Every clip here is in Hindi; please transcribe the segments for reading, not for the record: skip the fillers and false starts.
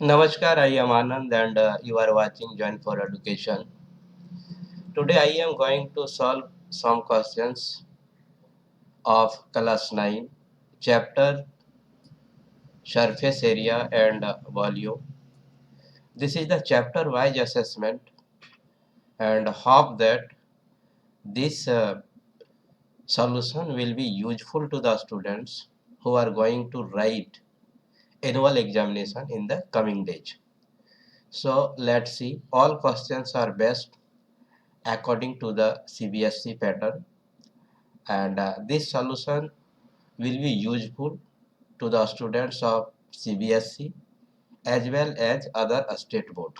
Namaskar, I am Anand and you are watching Join for Education. Today I am going to solve some questions of class 9, chapter surface area and volume. This is the chapter wise assessment and hope that this solution will be useful to the students who are going to write annual examination in the coming days. So let's see, all questions are based according to the CBSE pattern and this solution will be useful to the students of CBSE as well as other state board.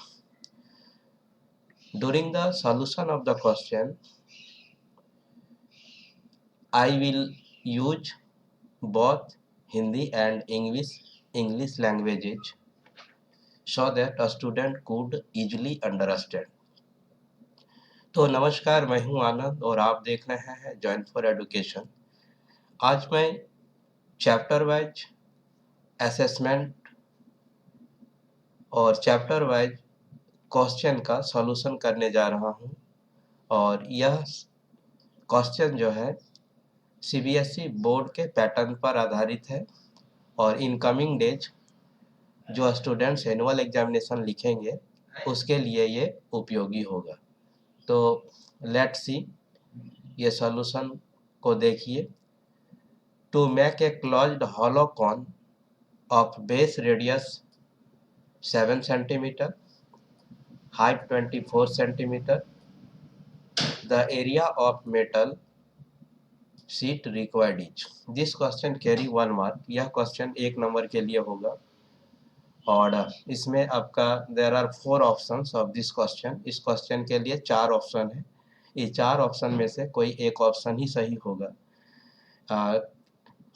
During the solution of the question, I will use both Hindi and English languages so that a student could easily understand. तो नमस्कार, मैं हूं आनंद और आप देख रहे हैं जॉइन फॉर एजुकेशन। आज मैं चैप्टर वाइज असेसमेंट और चैप्टर वाइज क्वेश्चन का सॉल्यूशन करने जा रहा हूं और यह क्वेश्चन जो है सीबीएसई बोर्ड के पैटर्न पर आधारित है और इन कमिंग डेज जो स्टूडेंट्स एनुअल एग्जामिनेशन लिखेंगे उसके लिए ये उपयोगी होगा। तो लेट्स सी, ये सॉल्यूशन को देखिए। To make a closed hollow cone of base radius 7 centimetre, height 24 centimeter, the area of metal sheet required is. This question carry 1 mark. यह क्वेश्चन 1 नंबर के लिए होगा और इसमें आपका there are 4 options of this question. इस क्वेश्चन के लिए 4 ऑप्शन है। ये 4 ऑप्शन में से कोई एक ऑप्शन ही सही होगा।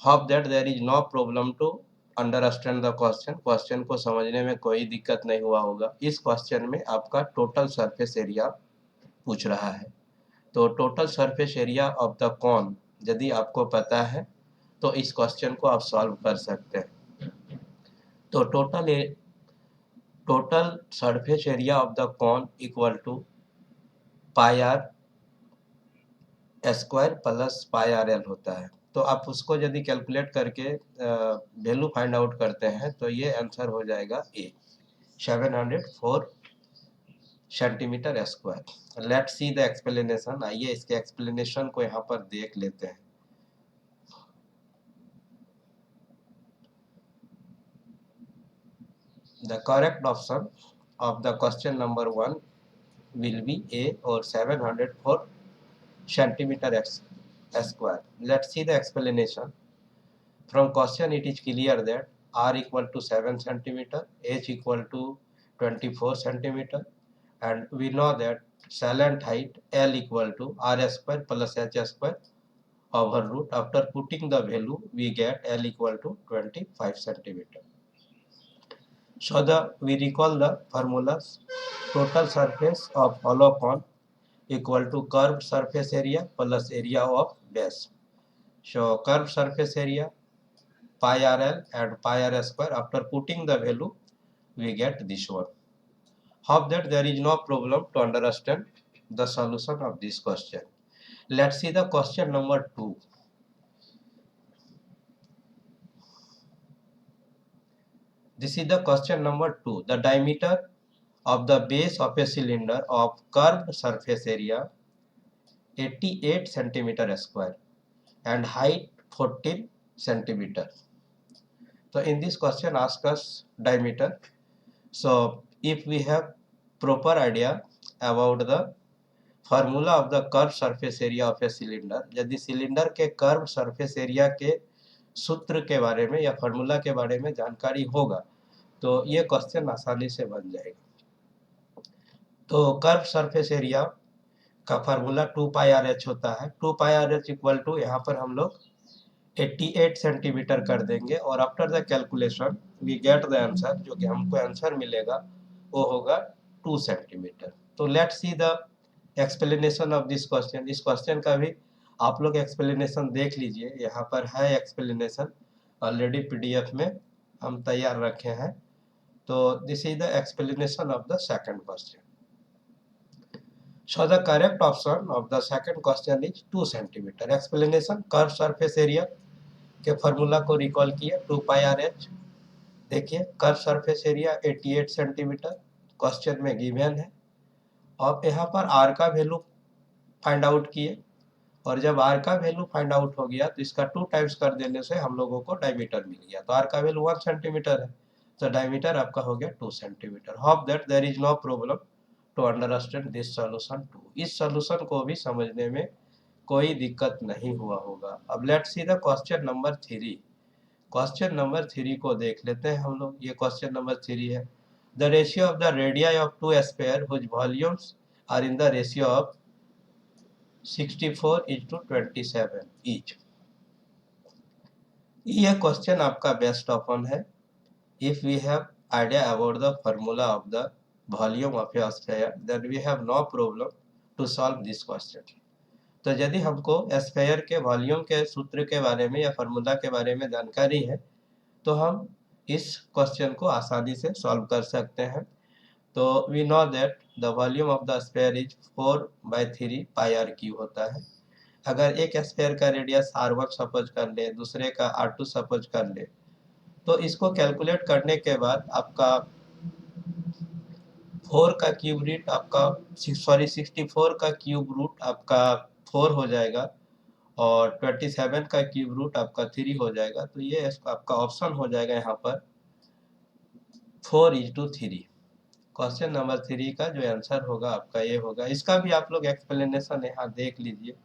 Hope that there is no problem to understand the question. Question को समझने में कोई दिक्कत नहीं हुआ होगा। इस क्वेश्चन में आपका टोटल सरफेस एरिया पूछ रहा है। तो total surface area of the cone यदि आपको पता है तो इस क्वेश्चन को आप सॉल्व कर सकते हैं। तो total surface area of the cone equal to pi r square plus pi are l होता है। तो आप उसको यदि कैलकुलेट करके वैल्यू फाइंड आउट करते हैं तो ये आंसर हो जाएगा ए 704 centimetre square. Let's see the explanation. आइए इसके एक्सप्लेनेशन को यहाँ पर देख लेते हैं। The correct option of the question number 1 will be A or 704 centimeter square. Let's see the explanation. From question it is clear that R equal to 7 centimeter, H equal to 24 centimeter, and we know that salient height L equal to R square plus H square over root. After putting the value we get L equal to 25 centimeter. So we recall the formulas. Total surface of hollow cone equal to curved surface area plus area of base. So curved surface area pi RL and pi R square. After putting the value we get this one. Hope that there is no problem to understand the solution of this question. Let's see the question number 2. This is the question number 2. The diameter of the base of a cylinder of curved surface area 88 centimeter square and height 14 centimeter. So in this question ask us diameter. So if we have proper idea about the formula of the curved surface area of a cylinder, यदि सिलेंडर के कर्व सरफेस एरिया के सूत्र के बारे में या फार्मूला के बारे में जानकारी होगा तो ये क्वेश्चन आसानी से बन जाएगा। तो कर्व सरफेस एरिया का फार्मूला 2 पाई आर एच होता है। 2 pi r h equal to यहाँ पर हम लोग 88 सेंटीमीटर कर देंगे और after the calculation we get the answer. जो कि हमको आंसर मिलेगा वो होगा 2 सेंटीमीटर। तो let's see the explanation of this question. इस क्वेश्चन का भी आप लोग एक्सप्लेनेशन देख लीजिए। यहाँ पर है एक्सप्लेनेशन ऑलरेडी पीडीएफ में हम तैयार रखे हैं। तो this is the explanation of the second question. So the correct option of the second question is 2 centimeter. Explanation, curve surface area के फॉर्मूला को रिकॉल किया 2 पाई आर एच. देखिए curve surface area 88 centimetre question में गिवन है. अब यहाँ पर आर का वैल्यू फाइंड आउट किए और जब आर का वैल्यू फाइंड आउट हो गया तो इसका 2 टाइम्स कर देने से हम लोगों को डायमीटर मिल गया. तो आर का वैल्यू 1 सेंटीमीटर है तो डायमीटर आपका हो गया 2 centimetre. Hope that there is no problem to understand this solution two. इस सॉल्यूशन को भी समझने में कोई दिक्कत नहीं हुआ होगा. अब let's see the question number 3. Question number 3 को देख लेते हैं हम लोग. ये क्वेश्चन नंबर 3 है. The ratio of the radii of two sphere which volumes are in the ratio of 64:27 each. ये क्वेश्चन आपका बेस्ट ओपन है. If we have idea about the formula of the volume of a sphere then we have no problem to solve this question. तो यदि हमको स्फीयर के वॉल्यूम के सूत्र के बारे में या फार्मूला के बारे में जानकारी है तो हम इस क्वेश्चन को आसानी से सॉल्व कर सकते हैं. तो we know that the volume of the sphere is 4/3 pi r cube होता है. अगर एक स्फीयर का रेडियस r1 सपोज कर ले, दूसरे का r2 सपोज कर ले, तो इसको कैलकुलेट करने के बाद आपका 4 का क्यूब रूट आपका 64 का क्यूब रूट आपका 4 हो जाएगा और 27 का क्यूब रूट आपका 3 हो जाएगा. तो ये आपका ऑप्शन हो जाएगा यहाँ पर 4:3. क्वेश्चन नंबर 3 का जो आंसर होगा आपका ये होगा. इसका भी आप लोग एक्सप्लेनेशन यहाँ देख लीजिए.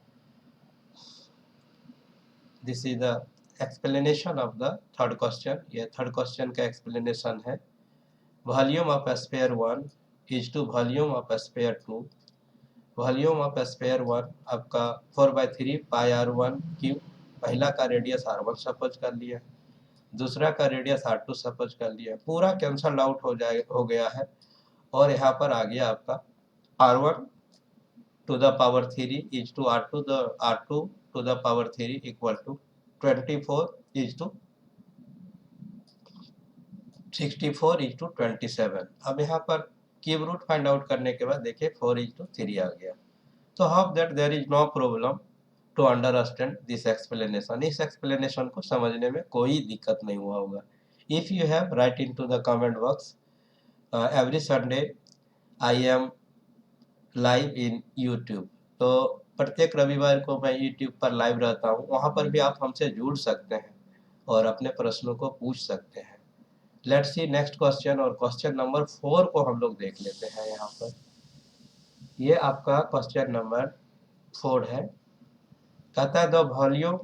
This is the explanation of the third question. ये थर्ड क्वेश्चन का एक्सप्लेनेशन है. Volume of sphere 1 is to volume of sphere 2. Volume of sphere 1 आपका 4/3 पाई r1 क्यूब. पहला का रेडियस r1 सपोज कर लिया, दूसरा का रेडियस r2 सपोज कर लिया. पूरा कैंसल आउट हो गया है और यहाँ पर आ गया आपका r1 to the power 3 is to r2 to the power 3 equal to 24 is to 64:27. अब यहाँ पर क्यूब रूट फाइंड आउट करने के बाद देखिए 4:3 आ गया. तो hope that there is no problem to understand this explanation. इस एक्सप्लेनेशन को समझने में कोई दिक्कत नहीं हुआ होगा. If you have write into the comment box. Every Sunday I am live in YouTube. तो प्रत्येक रविवार को मैं यूट्यूब पर लाइव रहता हूँ. वहाँ पर भी आप हमसे जुड़ सकते हैं और अपने प्रश्नों को पूछ सकते हैं. Let's C next question. और क्वेश्चन नंबर 4 को हम लोग देख लेते हैं. यहाँ पर ये आपका क्वेश्चन नंबर 4 है. कहता है the volume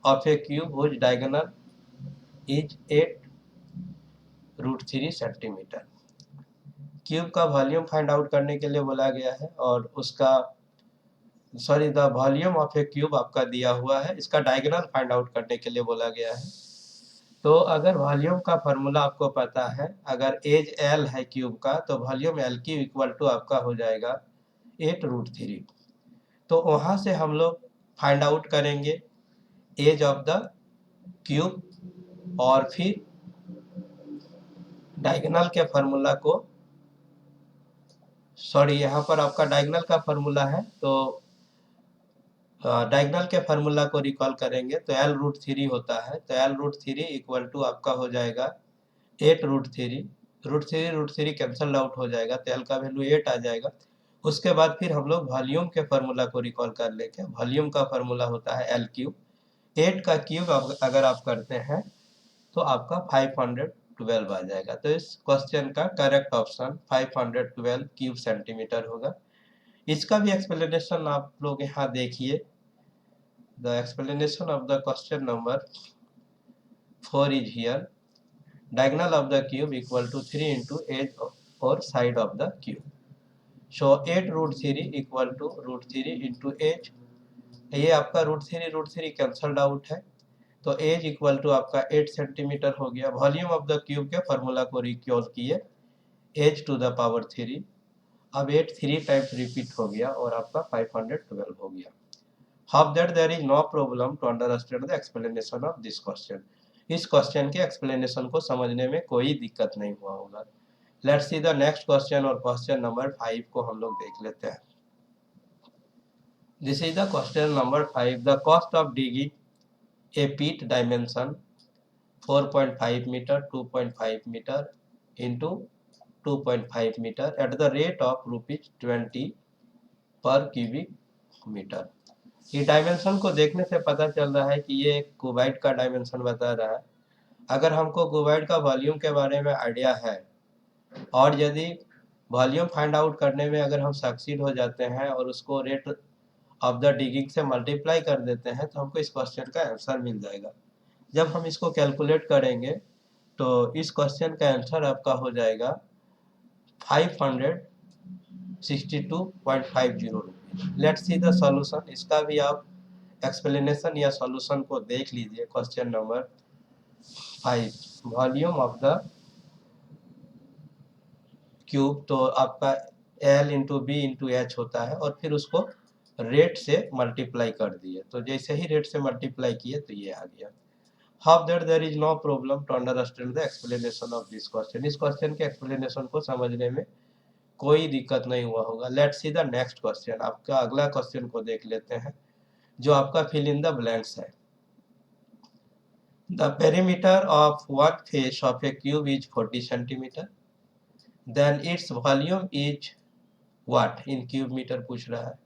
of a cube which diagonal is 8√3 centimetre. Cube का वॉल्यूम फाइंड आउट करने के लिए बोला गया है और उसका the volume of a cube आपका दिया हुआ है. इसका डायगोनल फाइंड आउट करने के लिए बोला गया है. तो अगर वॉल्यूम का फॉर्मूला आपको पता है, अगर एज एल है क्यूब का तो volume L cube equal to आपका हो जाएगा 8√3. तो वहाँ से हम लोग फाइंड आउट करेंगे एज ऑफ द क्यूब और फिर डायगोनल के फॉर्मूला को यहाँ पर आपका डायगोनल का फॉर्मूला है तो डायगोनल के फार्मूला को रिकॉल करेंगे तो L√3 होता है. तो L√3 इक्वल टू आपका हो जाएगा 8√3. √3 कैंसल आउट हो जाएगा तो L का वैल्यू 8 आ जाएगा. उसके बाद फिर हम लोग वॉल्यूम के फार्मूला को रिकॉल कर लेंगे. वॉल्यूम का फार्मूला होता है L क्यूब. 8 का क्यूब अगर आप करते हैं तो आपका 512 आ जाएगा. तो इस क्वेश्चन का करेक्ट ऑप्शन 512 क्यूब सेंटीमीटर होगा. इसका भी एक्सप्लेनेशन आप लोग यहाँ देखिए. The explanation of the question number 4 is here. Diagonal of the cube equal to 3 into edge और side of the cube. So 8√3 equal to √3 into edge. ये आपका √3 कैंसल्ड आउट है तो एज इक्वल टू आपका 8 सेंटीमीटर हो गया. वॉल्यूम ऑफ द क्यूब के फॉर्मूला को रिकॉल किए एज टू द पावर 3. अब 8 3 टाइम्स रिपीट हो गया और आपका 512 हो गया. Hope that there is no problem to understand the explanation of this question. इस क्वेश्चन के एक्सप्लेनेशन को समझने में कोई दिक्कत नहीं हुआ होगा. Let's see the next question, और क्वेश्चन नंबर 5 को हम लोग देख लेते हैं। This is the question number 5। The cost of digging a pit dimension 4.5 metre, 2.5 metre into 2.5 metre at the rate of ₹20 per cubic metre. ये डायमेंशन को देखने से पता चल रहा है कि ये एक क्यूबाइड का डायमेंशन बता रहा है। अगर हमको क्यूबाइड का वॉल्यूम के बारे में आइडिया है, और यदि वॉल्यूम फाइंड आउट करने में अगर हम सक्सीड हो जाते हैं और उसको रेट ऑफ द डिगिंग से मल्टीप्लाई कर देते हैं, तो हमको इस क्वेश्चन का आंसर मिल जाएगा। जब हम इसको कैलकुलेट करेंगे तो इस क्वेश्चन का आंसर आपका हो जाएगा 562.50 rupees. Let's see the solution. इसका भी आप एक्सप्लेनेशन या सॉल्यूशन को देख लीजिए। Question number 5, volume of the cube, तो आपका L into B into H होता है, और फिर उसको रेट से मल्टीप्लाई कर दिए, तो जैसे ही रेट से मल्टीप्लाई किए तो ये आ गया। How that there is no problem to understand the explanation of this question. इस क्वेश्चन के एक्सप्लेनेशन को समझने में कोई दिक्कत नहीं हुआ होगा। Let's see the next question. आपका अगला क्वेश्चन को देख लेते हैं, जो आपका फिल इन द ब्लैंक्स है। The perimeter of one face of a cube is 40 centimeter, then its volume is what in cube meter पूछ रहा है।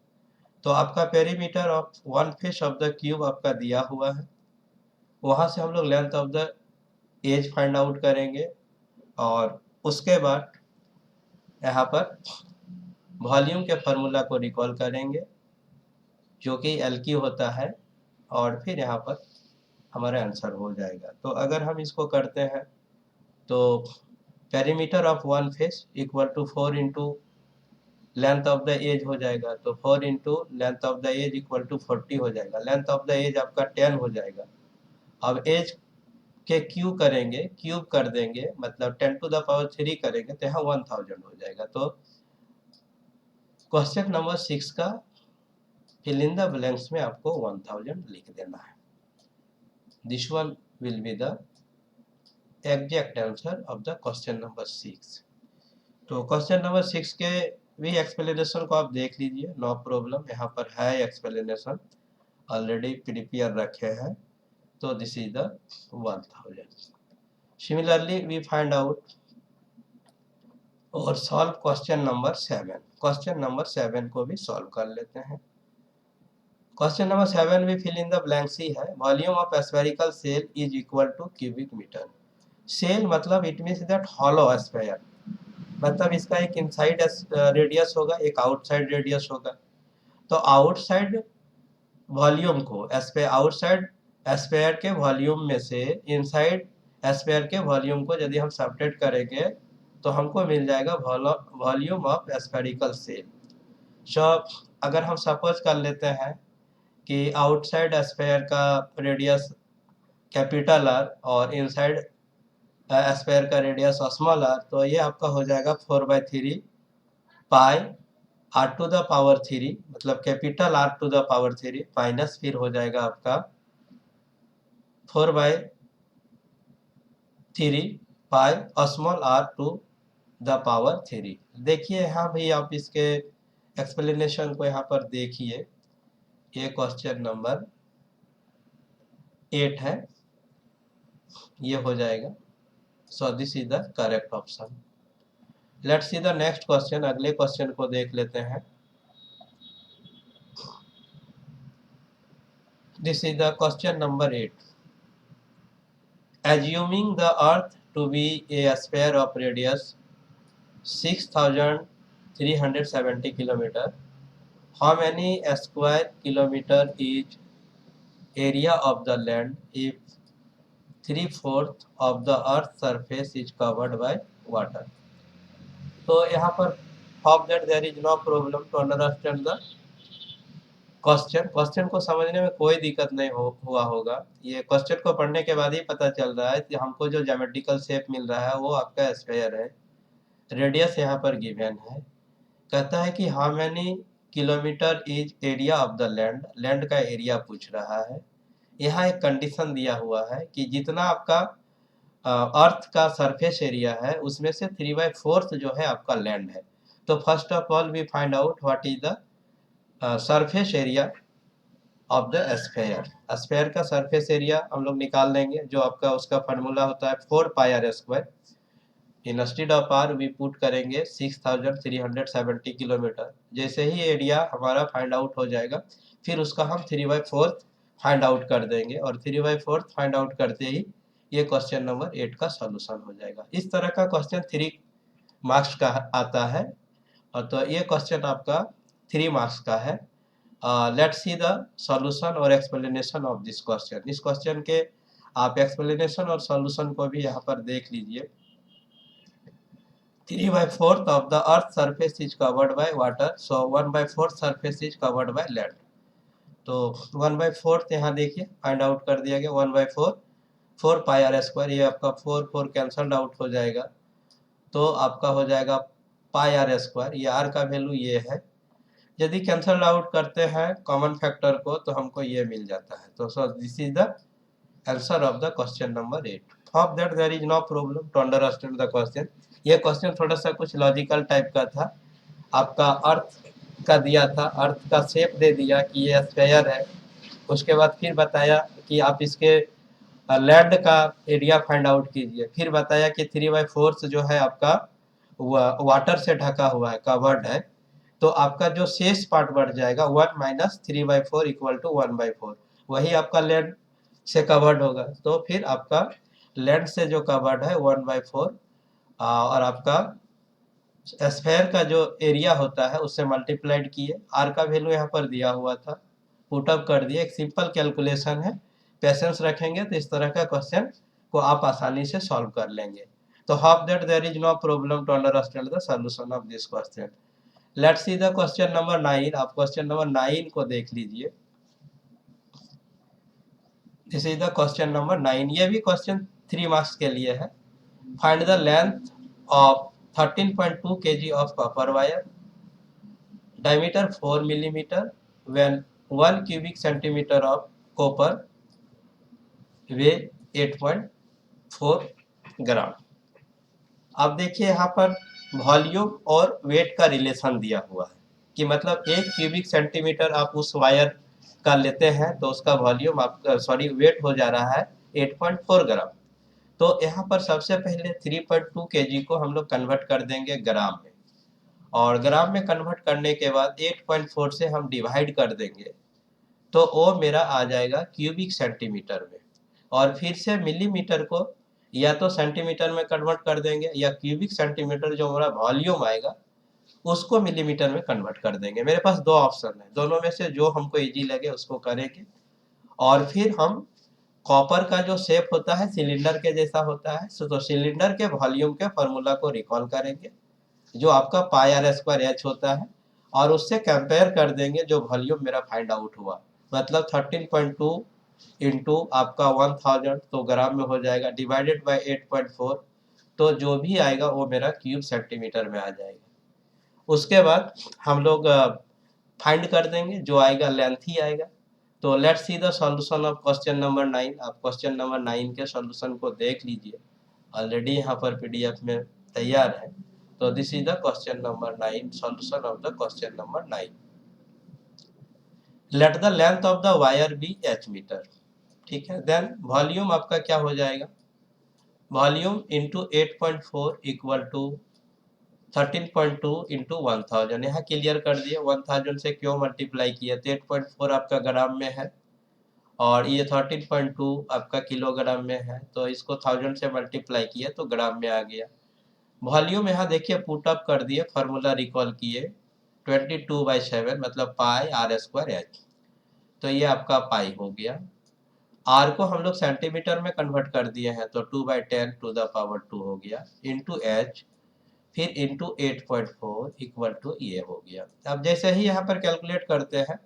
तो आपका perimeter of one face of the cube आपका दिया हुआ है। वहां से हम लोग length of the edge find out करेंगे, और उसके बाद यहाँ पर वॉल्यूम के फार्मूला को रिकॉल करेंगे, जो कि एल क्यू होता है, और फिर यहाँ पर हमारा आंसर हो जाएगा। तो अगर हम इसको करते हैं तो perimeter of one face equal to 4 into length of the edge हो जाएगा, तो 4 into length of the edge equal to 40 हो जाएगा। लेंथ ऑफ द एज आपका 10 हो जाएगा। अब एज के क्यूब करेंगे, क्यूब कर देंगे, मतलब 10 टू द पावर 3 करेंगे, तो यहाँ 1000 हो जाएगा। तो क्वेश्चन नंबर 6 का फिल इन द ब्लैंक्स में आपको 1000 लिख देना है। This one will be the exact answer of the question number 6। तो क्वेश्चन नंबर 6 के भी एक्सप्लेनेशन को आप देख लीजिए, नो प्रॉब्लम। यहाँ पर है एक्सप्लेनेशन ऑलरेडी प्रिपेयर रखे हैं, तो this is the 1000। Similarly we find out और solve question number 7। Question number 7 को भी सॉल्व कर लेते हैं। क्वेश्चन नंबर 7 भी फिल इन द ब्लैंक्स ही है। Volume of spherical shell is equal to cubic metre. Shell मतलब it means that hollow sphere, मतलब इसका एक इनसाइड रेडियस होगा, एक आउटसाइड रेडियस होगा। तो आउटसाइड वॉल्यूम को आउटसाइड स्फेयर के वॉल्यूम में से इनसाइड स्फेयर के वॉल्यूम को यदि हम सब्ट्रैक्ट करेंगे, तो हमको मिल जाएगा volume of spherical shell. So अगर हम सपोज कर लेते हैं कि आउटसाइड स्फेयर का रेडियस कैपिटल आर और इनसाइड स्फेयर का रेडियस स्मॉल आर, तो ये आपका हो जाएगा 4/3 pi R to the power 3, मतलब capital R to the power 3 minus फिर हो जाएगा आपका 4/3 pi small R to the power 3। देखिए यहाँ भी आप इसके एक्सप्लेनेशन को यहाँ पर देखिए। ये क्वेश्चन नंबर 8 है, ये हो जाएगा। सो this is the correct option. Let's see the next question. अगले क्वेश्चन को देख लेते हैं। This is the question number 8। Assuming the earth to be a sphere of radius 6370 kilometer, how many square kilometer is area of the land if 3/4 of the earth's surface is covered by water? तो यहाँ पर hope that there is no problem to understand the question को समझने में कोई दिक्कत नहीं हुआ होगा। ये क्वेश्चन को पढ़ने के बाद ही पता चल रहा है कि हमको जो ज्योमेट्रिकल शेप मिल रहा है वो आपका स्फीयर है। रेडियस यहाँ पर गिवन है। कहता है कि how many kilometre is area of the land, land का एरिया पूछ रहा है। यहाँ एक कंडीशन दिया हुआ है कि जितना आपका अर्थ का सरफेस एरिया है उसमें से 3/4 जो है आपका लैंड है। तो first of all we find out what is the surface area of the sphere. Sphere का सरफेस एरिया हम लोग निकाल लेंगे, जो आपका उसका फार्मूला होता है 4πr²। Instead of R we put करेंगे 6370 किलोमीटर। जैसे ही एरिया हमारा फाइंड आउट हो जाएगा फिर उसका हम 3/4 फाइंड आउट कर देंगे, और 3/4 फाइंड आउट करते ही ये क्वेश्चन नंबर 8 का सॉल्यूशन हो जाएगा। इस तरह का क्वेश्चन 3 मार्क्स का आता है, और तो ये क्वेश्चन आपका 3 मार्क्स का है। लेट्स सी द सॉल्यूशन और एक्सप्लेनेशन ऑफ दिस क्वेश्चन। इस क्वेश्चन के आप एक्सप्लेनेशन और सॉल्यूशन को भी यहाँ पर देख लीजिए। 3/4 of the earth surface is covered by water, so 1/4 surface is covered by land। तो 1/4 यहाँ देखिए फाइंड आउट कर दिया गया। 1/4 4πr², ये आपका 4 कैंसल्ड आउट हो जाएगा, तो आपका हो जाएगा πr²। ये r का वैल्यू ये है। यदि कैंसल आउट करते हैं कॉमन फैक्टर को तो हमको ये मिल जाता है। तो so this is the answer of the question number 8। Of that there is no problem to understand the question. ये क्वेश्चन थोड़ा सा कुछ लॉजिकल टाइप का था। आपका अर्थ का दिया था, अर्थ का शेप दे दिया कि ये स्फेयर है, उसके बाद फिर बताया कि आप इसके लैंड का एरिया फाइंड आउट कीजिए, फिर बताया कि 3/4 जो है आपका वाटर से ढका हुआ है, कवर्ड है, तो आपका जो शेष पार्ट बढ़ जाएगा 1 - 3/4 = 1/4, वही आपका लैंड से कवर्ड होगा। तो फिर आपका लैंड से जो कवर्ड है 1/4, और आपका स्फेयर का जो एरिया होता है उससे मल्टीप्लाइड किए। आर का वैल्यू यहाँ पर दिया हुआ था, पुटअप कर दिए। एक सिंपल कैलकुलेशन है, पेशेंस रखेंगे तो इस तरह का क्वेश्चन को आप आसानी से सॉल्व कर लेंगे। तो hope that there is no problem to understand the solution of this question. Let's see the question number 9। आप क्वेश्चन नंबर 9 को देख लीजिए। This is the question number 9। ये भी क्वेश्चन 3 मार्क्स के लिए है। Find the length of 13.2 kg of copper wire, diameter 4 millimeter, when 1 cubic centimeter of copper weigh 8.4 ग्राम। अब देखिए यहाँ पर वॉल्यूम और वेट का रिलेशन दिया हुआ है, कि मतलब 1 क्यूबिक सेंटीमीटर आप उस वायर का लेते हैं तो उसका वॉल्यूम आप वेट हो जा रहा है 8.4 ग्राम। तो यहाँ पर सबसे पहले 3.2 kg को हम लोग कन्वर्ट कर देंगे ग्राम में, और ग्राम में कन्वर्ट करने के बाद 8.4 से हम डिवाइड कर देंगे, तो वो मेरा आ जाएगा क्यूबिक सेंटीमीटर में। और फिर से मिलीमीटर को या तो सेंटीमीटर में कन्वर्ट कर देंगे, या क्यूबिक सेंटीमीटर जो हमारा वॉल्यूम आएगा उसको मिलीमीटर में कन्वर्ट कर देंगे। मेरे पास दो ऑप्शन है, दोनों में से जो हमको इजी लगे उसको करेंगे। और फिर हम कॉपर का जो शेप होता है सिलेंडर के जैसा होता है, तो सिलेंडर के वॉल्यूम के फॉर्मूला को रिकॉल करेंगे, जो आपका πr² होता है, और उससे कंपेयर कर देंगे जो वॉल्यूम मेरा फाइंड आउट हुआ। मतलब 13.2 इंटू आपका 1000, तो ग्राम में हो जाएगा, डिवाइडेड बाय 8.4, तो जो भी आएगा वो मेरा क्यूब सेंटीमीटर में आ जाएगा। उसके बाद हम लोग फाइंड कर देंगे, जो आएगा लेंथ ही आएगा। तो let's see the solution of question number 9। आप क्वेश्चन नंबर 9 के सॉल्यूशन को देख लीजिए, ऑलरेडी यहाँ पर पीडीएफ में तैयार है। तो this is the question number 9, solution of the question number 9। Let the length of the wire be h meter. ठीक है, देन वॉल्यूम आपका क्या हो जाएगा, volume into 8.4 equal to 13.2 into 1000। यहाँ क्लियर कर दिए 1000 से क्यों मल्टीप्लाई किया, तो 8.4 आपका ग्राम में है और ये 13.2 आपका किलोग्राम में है, तो इसको 1000 से मल्टीप्लाई किया तो ग्राम में आ गया। वॉल्यूम यहाँ देखिए पुट अप कर दिए, फार्मूला रिकॉल किए, 22/7 मतलब πr²h, तो ये आपका पाई हो गया। आर को हम लोग सेंटीमीटर में कन्वर्ट कर दिए हैं, तो 2/10 टू द पावर 2 हो गया, इंटू एच, फिर इंटू 8.4 इक्वल टू ये हो गया। अब जैसे ही यहाँ पर कैलकुलेट करते हैं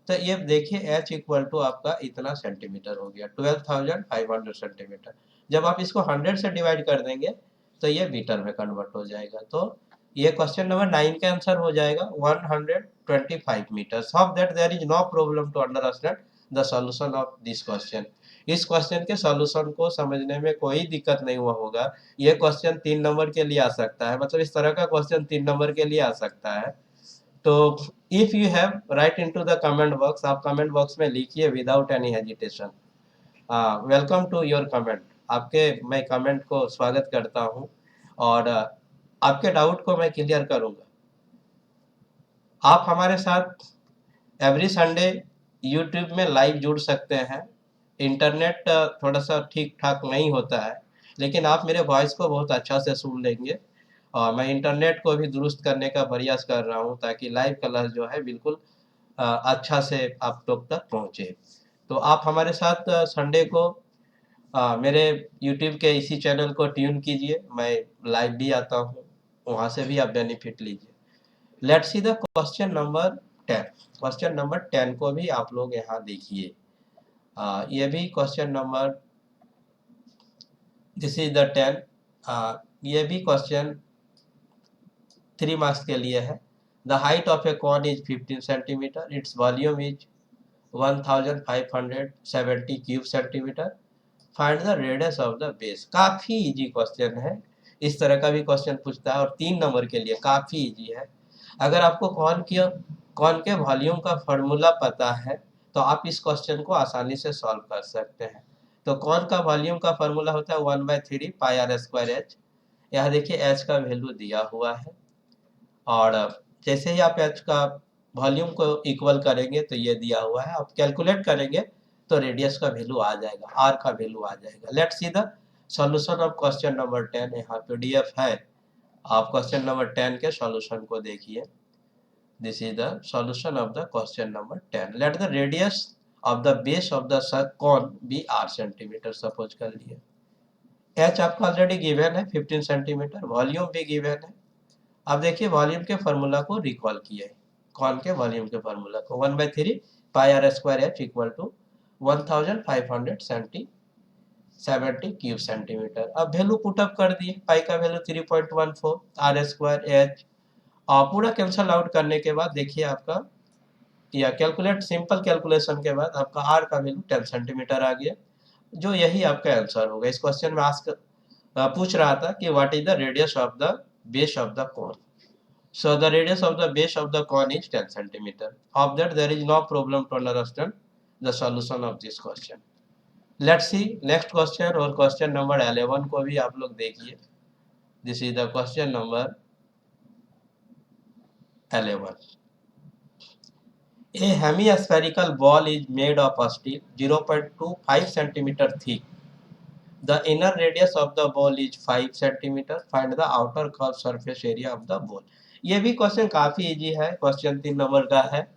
तो ये देखिए h इक्वल टू आपका इतना सेंटीमीटर हो गया, 12,500 सेंटीमीटर। जब आप इसको 100 से डिवाइड कर देंगे तो ये मीटर में कन्वर्ट हो जाएगा। तो ये क्वेश्चन नंबर 9 का आंसर हो जाएगा 125 meter. Of that there is no problem to understand the solution of this question. इस क्वेश्चन के सॉल्यूशन को समझने में कोई दिक्कत नहीं हुआ होगा। ये क्वेश्चन 3 नंबर के लिए आ सकता है, मतलब इस तरह का क्वेश्चन 3 नंबर के लिए आ सकता है। तो if you have write into the comment box, आप कमेंट बॉक्स में लिखिए without any hesitation. Welcome to your comment. आपके मैं कमेंट को स्वागत करता हूँ और आपके डाउट को मैं क्लियर करूँगा। आप हमारे साथ एवरी संडे यूट्यूब में लाइव जुड़ सकते हैं। इंटरनेट थोड़ा सा ठीक ठाक नहीं होता है, लेकिन आप मेरे वॉइस को बहुत अच्छा से सुन लेंगे और मैं इंटरनेट को भी दुरुस्त करने का प्रयास कर रहा हूँ ताकि लाइव क्लास जो है बिल्कुल अच्छा से आप लोग तक पहुँचे। तो आप हमारे साथ संडे को मेरे यूट्यूब के इसी चैनल को ट्यून कीजिए, मैं लाइव भी आता हूँ, वहाँ से भी आप बेनिफिट लीजिए। Let's see the question number 10। Question number 10 को भी आप लोग यहाँ देखिए। ये भी question number, this is the 10। ये भी क्वेश्चन 3 मार्क्स के लिए है। The height of a cone is 15 centimeter, its volume is 1570 cube centimeter, find the radius of the base. काफी इजी क्वेश्चन है, इस तरह का भी क्वेश्चन पूछता है और 3 नंबर के लिए काफी इजी है। अगर आपको कौन के वॉल्यूम का फॉर्मूला पता है तो आप इस क्वेश्चन को आसानी से सॉल्व कर सकते हैं। तो कौन का वॉल्यूम का फॉर्मूला होता है 1/3 पाई आर स्क्वायर एच। यहाँ देखिए एच का वैल्यू दिया हुआ है और जैसे ही आप एच का वॉल्यूम को इक्वल करेंगे तो ये दिया हुआ है, आप कैलकुलेट करेंगे तो रेडियस का वैल्यू आ जाएगा, आर का वैल्यू आ जाएगा। Let's see the solution of question number 10। यहाँ पीडीएफ है, आप क्वेश्चन नंबर 10 के सॉल्यूशन को देखिए। This is the solution of the question number 10। Let the radius of the base of the cone be R centimeter. Suppose कर लिए एच आपको ऑलरेडी गिवन है 15 सेंटीमीटर, वॉल्यूम भी गिवन है। अब देखिए वॉल्यूम के फार्मूला को रिकॉल किए, कौन के वॉल्यूम के फार्मूला को 1/3 pi r square h equal to 1570 cube centimetre. अब वैल्यू पुटअप कर दिए, पाई का वैल्यू 3.14, आर स्क्वायर एच, और पूरा कैंसल आउट करने के बाद देखिए आपका या कैलकुलेट, सिंपल कैलकुलेशन के बाद आपका आर का वैल्यू 10 सेंटीमीटर आ गया, जो यही आपका आंसर होगा। इस क्वेश्चन में आस्क पूछ रहा था कि what is the radius of the base of the cone. So the radius of the base of the cone is 10 centimeter. Of that there is no problem to understand the solution of this question. Let's see next question और question number 11 को भी आप लोग देखिए। This is the question number 11. A hemispherical ball is made of steel 0.25 centimeter thick. The inner radius of the ball is 5 centimeter. Find the outer curved surface area of the ball. ये भी क्वेश्चन काफी इजी है, क्वेश्चन 3 नंबर का है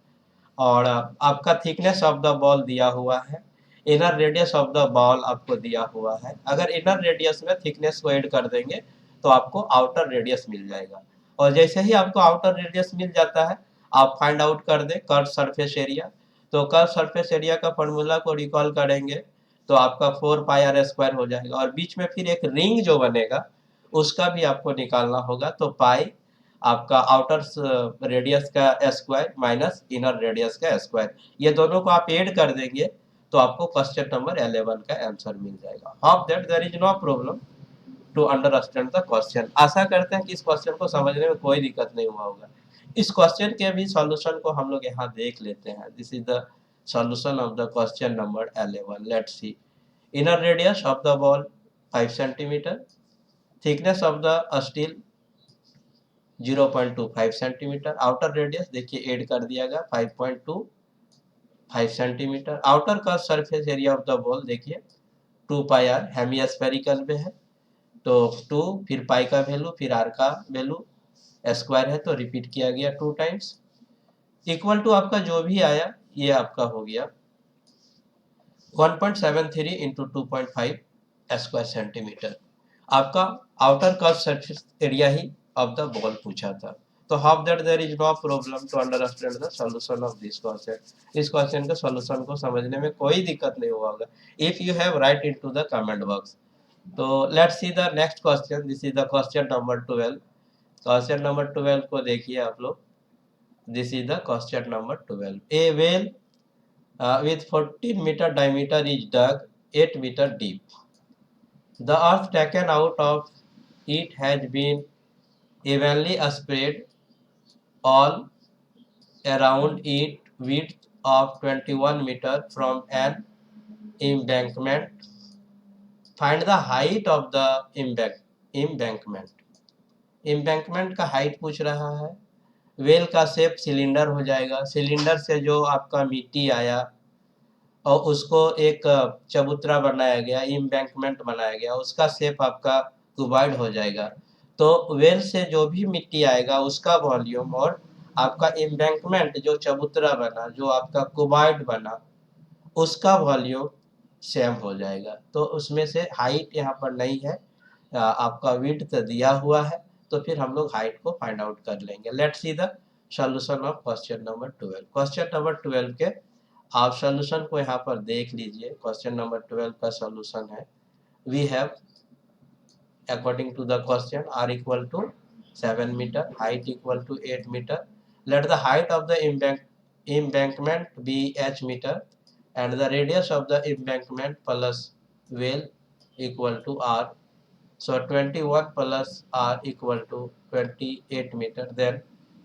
और आपका थिकनेस ऑफ द बॉल दिया हुआ है, inner radius of the ball आपको दिया हुआ है। अगर इनर रेडियस में थिकनेस को ऐड कर देंगे तो आपको आउटर रेडियस मिल जाएगा, और जैसे ही आपको आउटर रेडियस मिल जाता है आप फाइंड आउट कर दें कर्व सरफेस एरिया। तो कर्व सरफेस एरिया का फॉर्मूला को रिकॉल करेंगे तो आपका 4 पाई आर स्क्वायर हो जाएगा, और बीच में फिर एक रिंग जो बनेगा उसका भी आपको निकालना होगा। तो पाई आपका आउटर रेडियस का स्क्वायर माइनस इनर रेडियस का स्क्वायर, ये दोनों को आप ऐड कर देंगे तो आपको क्वेश्चन नंबर 11 का आंसर मिल जाएगा। Hope that there is no problem to understand the question. आशा करते हैं कि इस क्वेश्चन को समझने में कोई दिक्कत नहीं हुआ होगा। इस क्वेश्चन के भी सॉल्यूशन को हम लोग यहाँ देख लेते हैं। This is the solution of the question number 11। Let's see. Inner radius of the ball 5 centimetre, thickness of the steel 0.25 centimetre, outer radius देखिए ऐड कर दिया गया 5.25 सेंटीमीटर, आउटर का surface area of the ball देखिए 2 पाई आर, हेमिस्फेरिकल में है तो 2 फिर पाई का वैल्यू फिर आर का वैल्यू, स्क्वायर है तो रिपीट किया गया 2 टाइम्स, इक्वल टू आपका जो भी आया ये आपका हो गया 1.73 इंटू 2.5 स्क्वायर सेंटीमीटर। आपका आउटर कर्व सरफेस एरिया ही ऑफ द बॉल पूछा था। तो how that there is no problem to understand the solution of this question. इस क्वेश्चन के सॉल्यूशन को समझने में कोई दिक्कत नहीं हुआ होगा। If you have write into the comment box. तो let's see the next question. This is the question number 12। Question number 12 को देखिए आप लोग। This is the question number 12। A well with 14 meter diameter is dug 8 meter deep. The earth taken out of it has been evenly spread all around it width of 21 meter from an embankment. Find the height of the embankment. Embankment का हाइट पूछ रहा है। वेल का शेप सिलेंडर हो जाएगा। सिलेंडर से जो आपका मिट्टी आया और उसको एक चबूतरा बनाया गया, एम्बैंकमेंट बनाया गया, उसका शेप आपका क्यूबॉइड हो जाएगा। तो वेल से जो भी मिट्टी आएगा उसका वॉल्यूम और आपका एम्बैंकमेंट जो चबूतरा बना, जो आपका क्यूबॉइड बना, उसका वॉल्यूम सेम हो जाएगा। तो उसमें से हाइट यहाँ पर नहीं है, आपका विड्थ दिया हुआ है, तो फिर हम लोग हाइट को फाइंड आउट कर लेंगे। Let's see the solution of question number 12। Question number 12 के आप सॉल्यूशन को यहाँ पर देख लीजिए। क्वेश्चन नंबर 12 का सॉल्यूशन है, we have according to the question r equal to 7 meter, height equal to 8 meter, let the height of the embankment be h meter and the radius of the embankment plus well equal to r. So 21 plus r equal to 28 meter. Then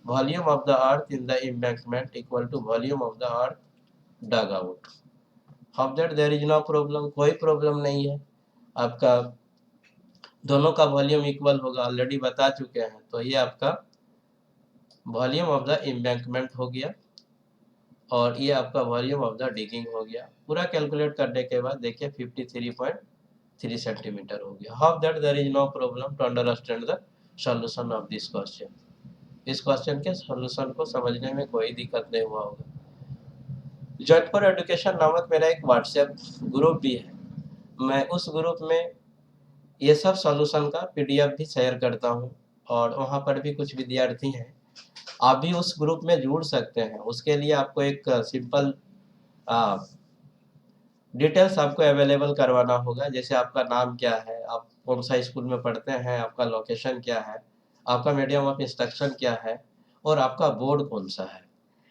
volume of the earth in the embankment equal to volume of the earth dug out. Of that there is no problem, कोई प्रॉब्लम नहीं है। आपका दोनों का वॉल्यूम इक्वल होगा, ऑलरेडी बता चुके हैं। तो ये आपका वॉल्यूम ऑफ द एम्बैंकमेंट हो गया और ये आपका वॉल्यूम ऑफ द डिगिंग हो गया। पूरा कैलकुलेट करने के बाद देखिए 53.3 सेंटीमीटर हो गया। How that there is no problem to understand the solution of this question. इस क्वेश्चन के सॉल्यूशन को समझने में कोई दिक्कत नहीं हुआ होगा। जॉइन फॉर एजुकेशन नामक मेरा एक व्हाट्सएप ग्रुप भी है। मैं उस ग्रुप में ये सब सॉल्यूशन का पीडीएफ भी शेयर करता हूँ और वहाँ पर भी कुछ विद्यार्थी हैं। आप भी उस ग्रुप में जुड़ सकते हैं। उसके लिए आपको एक सिंपल डिटेल्स आपको अवेलेबल करवाना होगा। जैसे आपका नाम क्या है, आप कौन सा स्कूल में पढ़ते हैं, आपका लोकेशन क्या है, आपका मीडियम ऑफ इंस्ट्रक्शन क्या है और आपका बोर्ड कौन सा है।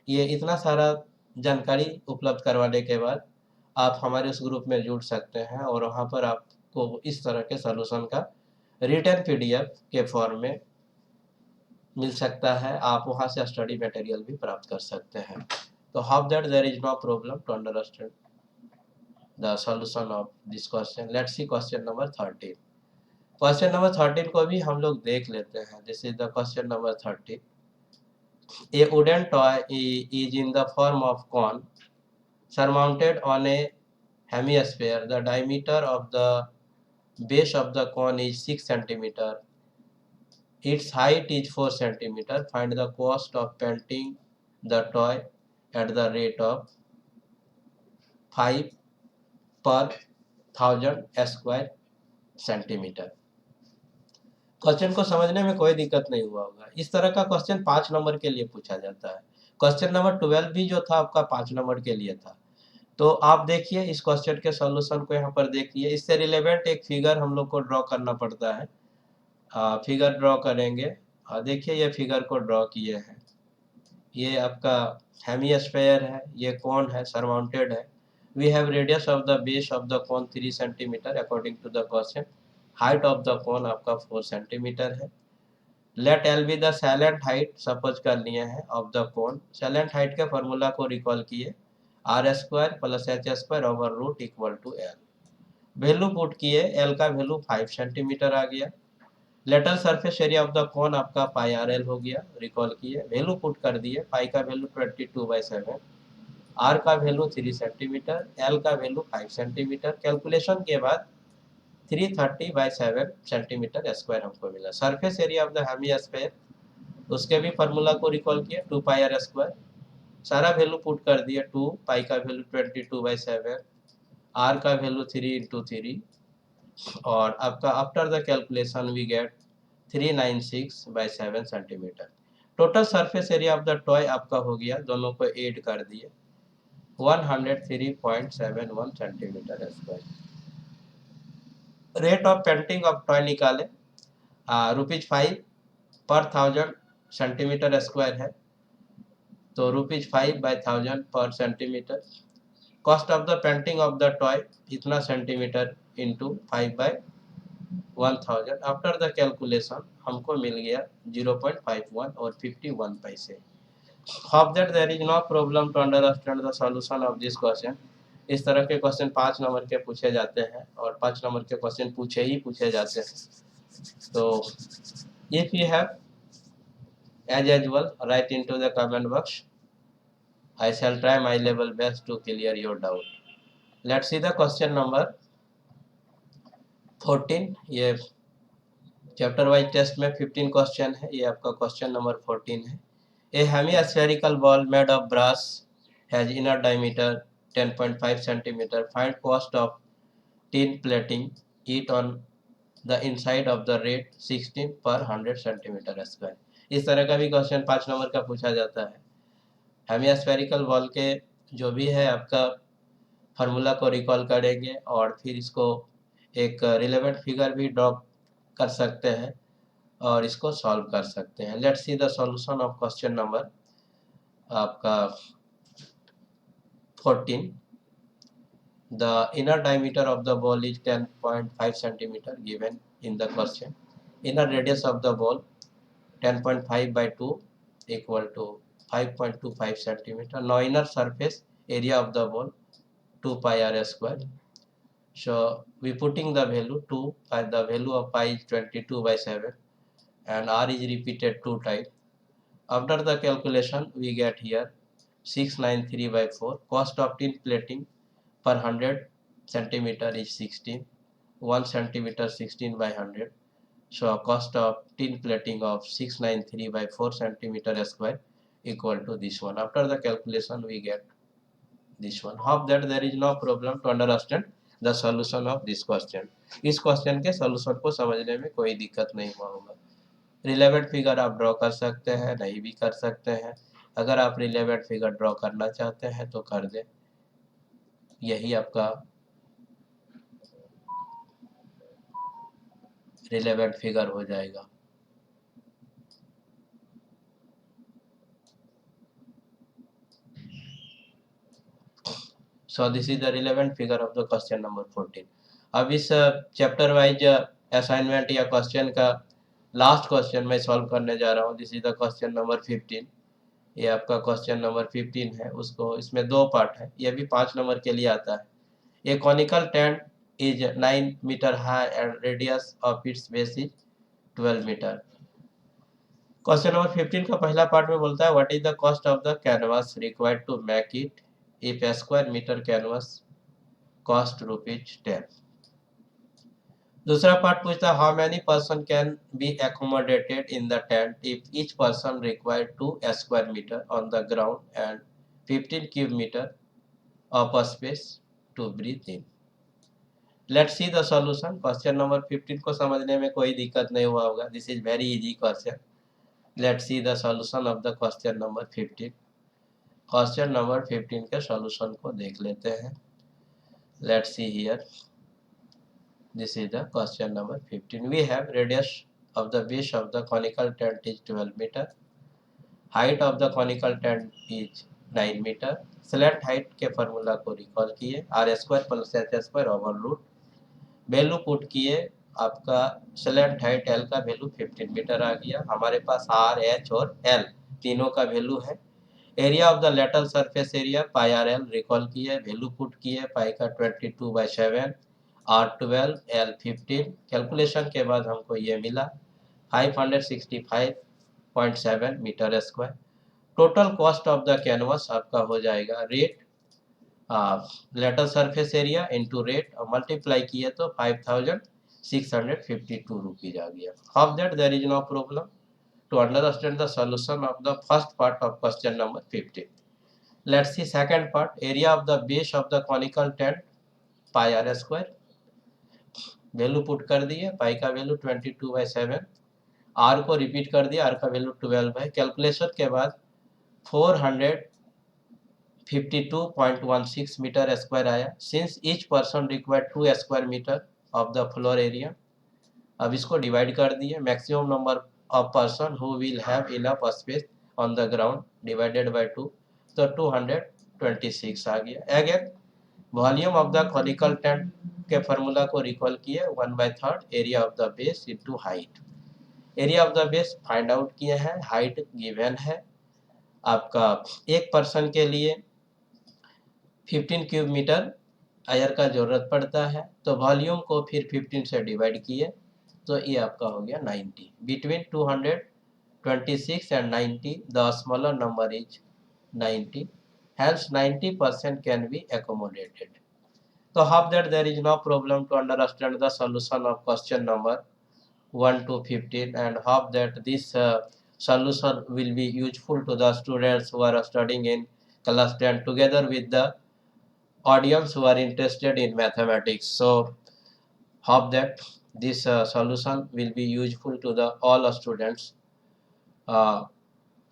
ये इतना सारा जानकारी उपलब्ध करवाने के बाद आप हमारे उस ग्रुप में जुड़ सकते हैं और वहाँ पर आपको इस तरह के सॉल्यूशन का रिटन पीडीएफ के फॉर्म में मिल सकता है। आप वहाँ से स्टडी मटेरियल भी प्राप्त कर सकते हैं। तो how that there is no problem to understand the solution of this question. Let's see question number 13. Question number 13 को भी हम लोग देख लेते हैं। This is the question number 13. A wooden toy is in the form of cone surmounted on a hemisphere. The diameter of the base of the cone is 6 centimeter. Its height is 4 centimeter. Find the cost of painting the toy at the rate of 5 पर 1000 स्क्वायर सेंटीमीटर। क्वेश्चन को समझने में कोई दिक्कत नहीं हुआ होगा। इस तरह का क्वेश्चन 5 नंबर के लिए पूछा जाता है। क्वेश्चन नंबर 12 भी जो था आपका 5 नंबर के लिए था। तो आप देखिए इस क्वेश्चन के सॉल्यूशन को यहाँ पर देखिए। इससे रिलेवेंट एक फिगर हम लोग को ड्रॉ करना पड़ता है। फिगर ड्रॉ करेंगे। देखिए ये फिगर को ड्रॉ किए हैं। ये आपका हेमिस्फीयर है, ये कोन है, सरमाउंटेड है। We have radius of the base of the cone 3 centimeter according to the question. Height of the cone आपका 4 centimeter है। Let L be the salient height, suppose कर लिए हैं, of the cone. Salient height के फॉर्मूला को रिकॉल किए, r square plus h square over root equal to l। Value put किए, l का वैल्यू 5 सेंटीमीटर आ गया। Lateral surface area of the cone आपका पाई आर एल हो गया। रिकॉल किए, वैल्यू पुट कर दिए, पाई का वैल्यू 22/7, आर का वैल्यू 3 सेंटीमीटर, एल का वैल्यू 5 सेंटीमीटर। कैलकुलेशन के बाद 330/7 सेंटीमीटर स्क्वायर हमको मिला। Surface area of the hemisphere, उसके भी फार्मूला को रिकॉल किया, 2 पाई आर स्क्वायर। सारा वैल्यू पुट कर दिया, 2 पाई का वैल्यू 22/7, आर का वैल्यू 3 × 3 और आपका after the calculation we get 396/7 centimeter. Total surface area of the toy आपका हो गया, दोनों को ऐड कर दिए, 103.71 centimeter square. Rate of painting of toy निकाले, ₹5 पर 1000 सेंटीमीटर स्क्वायर है, तो ₹5/1000 per centimetre. Cost of the painting of the toy इतना centimetre into 5/1000। After the calculation हमको मिल गया 0.51 और 51 पैसे। होप that there is no problem to understand the solution of this question. इस तरह के क्वेश्चन 5 नंबर के पूछे जाते हैं और 5 नंबर के क्वेश्चन पूछे जाते हैं। तो if you have as usual write into the comment box. I shall try my level best to clear your doubt. Let's see the question number 14। ये चैप्टर वाइज टेस्ट में 15 क्वेश्चन है, ये आपका क्वेश्चन नंबर 14 है। A hemispherical ball made of brass has inner diameter 10.5 centimeter. Find cost of tin plating it on the inside of the rate 16 per 100 centimeter square। इस तरह का भी क्वेश्चन 5 नंबर का पूछा जाता है। हेमिस्फेरिकल बॉल के जो भी है आपका फार्मूला को रिकॉल करेंगे और फिर इसको एक रिलेवेंट फिगर भी ड्रॉ कर सकते हैं और इसको सॉल्व कर सकते हैं। Let's see the solution of question number आपका 14। The inner diameter of the ball is 10.5 centimeter given in the question. Inner radius of the ball 10.5 by 2 equal to 5.25 centimeter. Now inner surface area of the ball 2 pi r square. So we putting the value 2 pi, the value of pi is 22/7 and r is repeated 2 times. After the calculation we get here 693/4. Cost of tin plating per 100 centimeter is 16. 1 centimeter 16/100. So cost of tin plating of 693/4 centimeter square equal to this one. After the calculation we get this one. Hope that there is no problem to understand the solution of this question. इस क्वेश्चन के सॉल्यूशन को समझने में कोई दिक्कत नहीं हुआ होगा। रिलेवेंट फिगर आप ड्रॉ कर सकते हैं, नहीं भी कर सकते हैं। अगर आप रिलेवेंट फिगर ड्रॉ करना चाहते हैं तो कर दें। यही आपका रिलेवेंट फिगर हो जाएगा। So this is the relevant figure of the question number 14। अब इस चैप्टर वाइज असाइनमेंट या क्वेश्चन का लास्ट क्वेश्चन मैं सॉल्व करने जा रहा हूँ। This is the question number 15। ये आपका क्वेश्चन नंबर 15 है। उसको इसमें 2 पार्ट है, ये भी 5 नंबर के लिए आता है। A conical tent is 9 metre high and radius of its base is 12 metre. Question number 15 का पहला पार्ट में बोलता है what is the cost of the canvas required to make it if a square meter canvas cost ₹10। दूसरा पार्ट पूछता है how many person can be accommodated in the tent if each person required 2 square meter on the ground and 15 cube meter of a space to breathe in। Let's see the solution। Question number 15 को समझने में कोई दिक्कत नहीं हुआ होगा। This is very easy question. Let's see the solution of the question number 15। Question number 15 के सॉल्यूशन को देख लेते हैं। Let's see here, this is the question number 15। We have radius of the base of the conical tent is 12 meter. Height of the conical tent is 9 meter. Slant height के फार्मूला को रिकॉल किए, R square plus H square over root. Value put किए, आपका स्लैंट हाइट एल का वैल्यू 15 मीटर आ गया। हमारे पास आर, एच और एल तीनों का वैल्यू है। Area of the lateral surface area pi are L recall किए, वैल्यू पुट किए, पाई का 22/7, आर 12, एल 15। कैलकुलेशन के बाद हमको ये मिला 565.7 meter square. Total cost of the canvas आपका हो जाएगा rate lateral surface area into rate और मल्टीप्लाई किए तो 5652 रुपीज आ गया। How that there is no problem to understand the solution of the first part of question number 15। Let's see second part। area of the base of the conical tent pi r square। Value put कर दिए, पाई का वैल्यू 22/7, आर को रिपीट कर दिया, आर का वैल्यू 12 है। कैलकुलेशन के बाद 452.16 मीटर स्क्वायर आया। Since each person required 2 square meter of the floor area, अब इसको डिवाइड कर दिए। Maximum number of person who will have enough space on the ground divided by 2, तो 226 आ गया। Again volume of the conical tent के फार्मूला को रिकॉल किए, 1/3 area of the base into height. Area of the base find out किए हैं, हाइट गिवन है आपका। एक पर्सन के लिए 15 क्यूब मीटर एयर का जरूरत पड़ता है, तो वॉल्यूम को फिर 15 से डिवाइड किए, तो ये आपका हो गया 90। Between 226 and 90 the smaller number is 90, hence 90% can be accommodated. So hope that there is no problem to understand the solution of question number 1 to 15, and hope that this solution will be useful to the students who are studying in class 10 together with the audience who are interested in mathematics. So hope that this solution will be useful to the all students uh,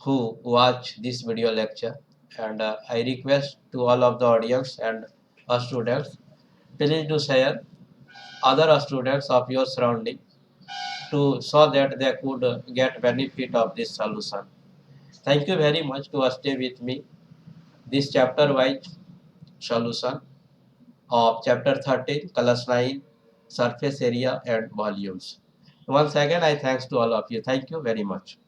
who watch this video lecture, and I request to all of the audience and students, please do share other students of your surrounding to so that they could get benefit of this solution. Thank you very much to stay with me this chapter wise solution of chapter 13 class 9 surface area and volumes. Once again I thanks to all of you. Thank you very much.